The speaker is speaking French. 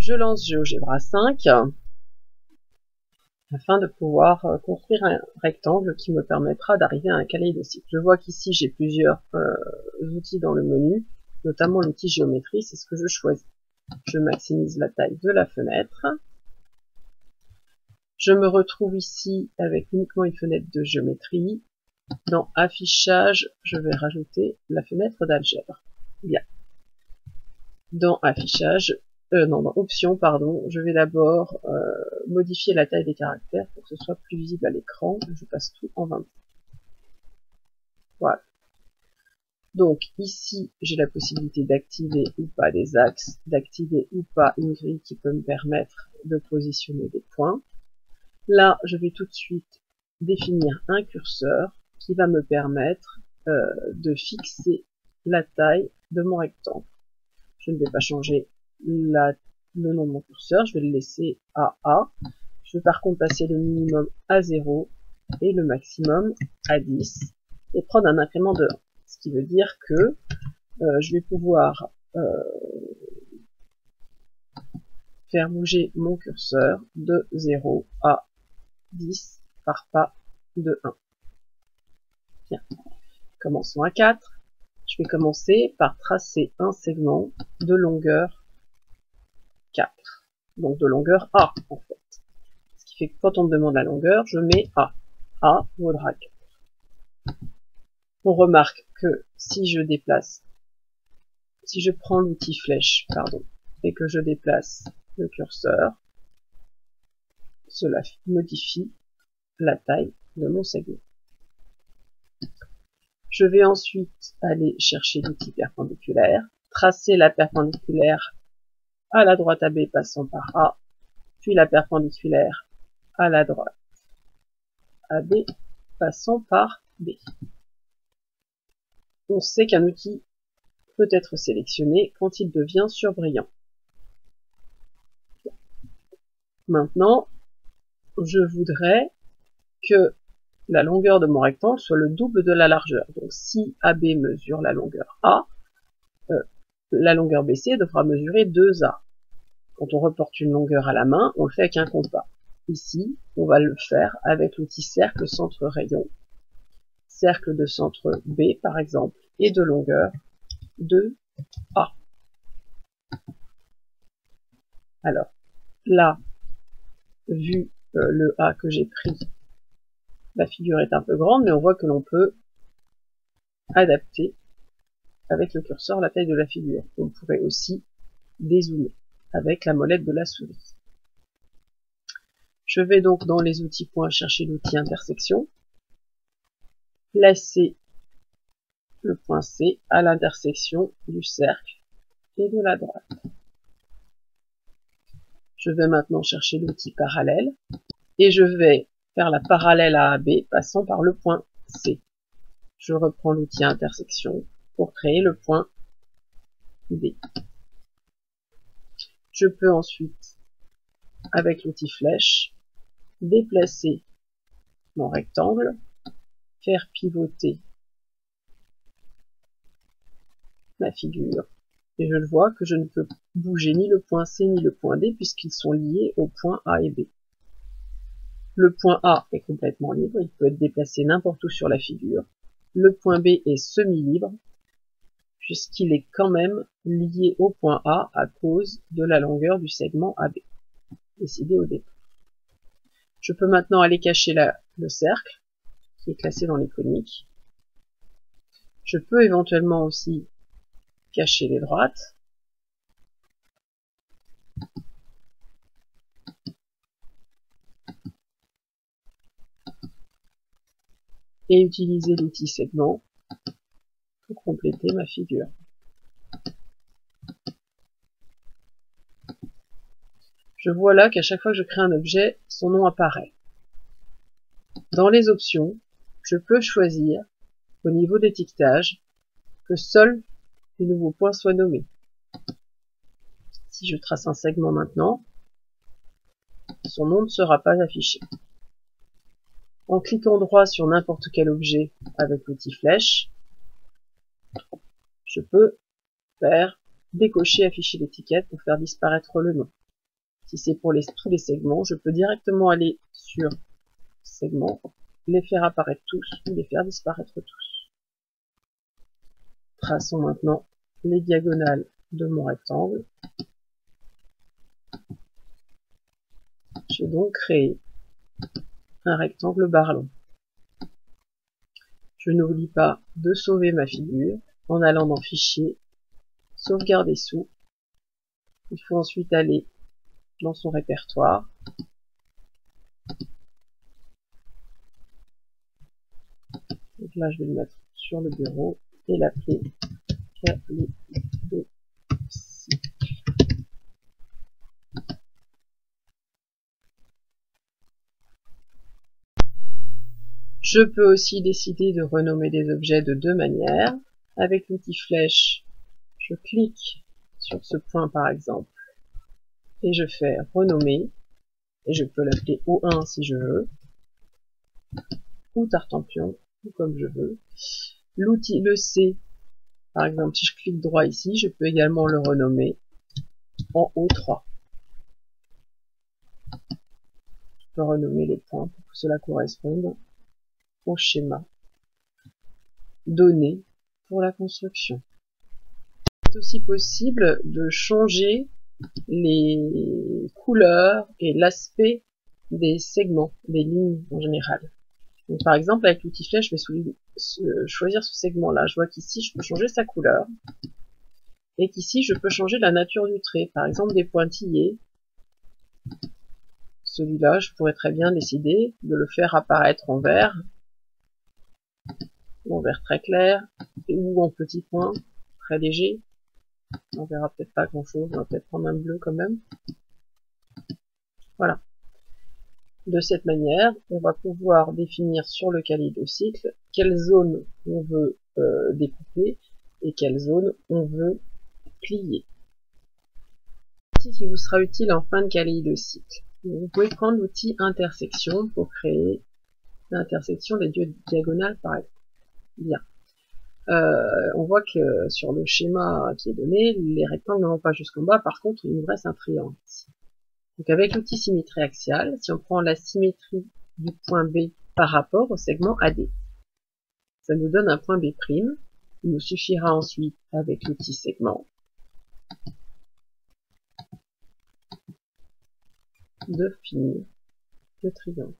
Je lance GeoGebra 5 afin de pouvoir construire un rectangle qui me permettra d'arriver à un kaléidoscope. Je vois qu'ici j'ai plusieurs outils dans le menu, notamment l'outil géométrie, c'est ce que je choisis. Je maximise la taille de la fenêtre. Je me retrouve ici avec uniquement une fenêtre de géométrie. Dans affichage, je vais rajouter la fenêtre d'algèbre. Bien. Dans affichage, dans options, pardon, je vais d'abord modifier la taille des caractères pour que ce soit plus visible à l'écran. Je passe tout en 20. Voilà. Donc ici, j'ai la possibilité d'activer ou pas des axes, d'activer ou pas une grille qui peut me permettre de positionner des points. Là, je vais tout de suite définir un curseur qui va me permettre de fixer la taille de mon rectangle. Je ne vais pas changer le nom de mon curseur, je vais le laisser à A. Je vais par contre passer le minimum à 0 et le maximum à 10 et prendre un incrément de 1. Ce qui veut dire que je vais pouvoir faire bouger mon curseur de 0 à 10 par pas de 1. Bien. Commençons à 4. Je vais commencer par tracer un segment de longueur 4. Donc de longueur A en fait. Ce qui fait que quand on me demande la longueur, je mets A. A vaudra 4. On remarque que si je prends l'outil flèche, pardon, et que je déplace le curseur, cela modifie la taille de mon segment. Je vais ensuite aller chercher l'outil perpendiculaire, tracer la perpendiculaire à la droite AB passant par A, puis la perpendiculaire à la droite AB passant par B. On sait qu'un outil peut être sélectionné quand il devient surbrillant. Maintenant, je voudrais que la longueur de mon rectangle soit le double de la largeur. Donc si AB mesure la longueur A, la longueur BC devra mesurer 2A. Quand on reporte une longueur à la main, on le fait avec un compas. Ici, on va le faire avec l'outil cercle centre rayon. Cercle de centre B par exemple, et de longueur 2A. Alors, là, vu le A que j'ai pris, la figure est un peu grande, mais on voit que l'on peut adapter avec le curseur la taille de la figure. On pourrait aussi dézoomer avec la molette de la souris. Je vais donc dans les outils points chercher l'outil intersection, placer le point C à l'intersection du cercle et de la droite. Je vais maintenant chercher l'outil parallèle et je vais faire la parallèle à AB passant par le point C. Je reprends l'outil intersection pour créer le point D. Je peux ensuite, avec l'outil flèche, déplacer mon rectangle, faire pivoter ma figure, et je le vois que je ne peux bouger ni le point C ni le point D puisqu'ils sont liés au point A et B. Le point A est complètement libre, il peut être déplacé n'importe où sur la figure. Le point B est semi-libre, puisqu'il est quand même lié au point A à cause de la longueur du segment AB, décidé au départ. Je peux maintenant aller cacher le cercle, qui est classé dans les coniques. Je peux éventuellement aussi cacher les droites. Et utiliser l'outil segment pour compléter ma figure. Je vois là qu'à chaque fois que je crée un objet, son nom apparaît. Dans les options, je peux choisir, au niveau d'étiquetage, que seuls les nouveaux points soient nommés. Si je trace un segment maintenant, son nom ne sera pas affiché. En cliquant droit sur n'importe quel objet avec l'outil flèche, je peux faire décocher afficher l'étiquette pour faire disparaître le nom. Si c'est pour tous les segments, je peux directement aller sur segments, les faire apparaître tous ou les faire disparaître tous. Traçons maintenant les diagonales de mon rectangle. J'ai donc créé un rectangle barre long. Je n'oublie pas de sauver ma figure en allant dans Fichier, Sauvegarder sous. Il faut ensuite aller dans son répertoire. Donc là, je vais le mettre sur le bureau et l'appeler kaléidocicle. Je peux aussi décider de renommer des objets de deux manières. Avec l'outil flèche, je clique sur ce point par exemple et je fais renommer et je peux l'appeler O1 si je veux ou Tartampion ou comme je veux. L'outil le C, par exemple si je clique droit ici, je peux également le renommer en O3. Je peux renommer les points pour que cela corresponde au schéma donné pour la construction. C'est aussi possible de changer les couleurs et l'aspect des segments, des lignes en général. Donc, par exemple, avec l'outil flèche, je vais choisir ce segment-là. Je vois qu'ici, je peux changer sa couleur et qu'ici, je peux changer la nature du trait. Par exemple, des pointillés. Celui-là, je pourrais très bien décider de le faire apparaître en vert, ou en vert très clair, ou en petits points, très légers. On verra peut-être pas grand-chose, on va peut-être prendre un bleu quand même. Voilà. De cette manière, on va pouvoir définir sur le kaléidocycle quelle zone on veut découper et quelle zone on veut plier. L'outil qui vous sera utile en fin de kaléidocycle. Vous pouvez prendre l'outil intersection pour créer l'intersection des deux diagonales par exemple. Bien. On voit que sur le schéma qui est donné, les rectangles ne vont pas jusqu'en bas, par contre il nous reste un triangle ici. Donc avec l'outil symétrie axiale, si on prend la symétrie du point B par rapport au segment AD, ça nous donne un point B'. Il nous suffira ensuite, avec l'outil segment, de finir le triangle.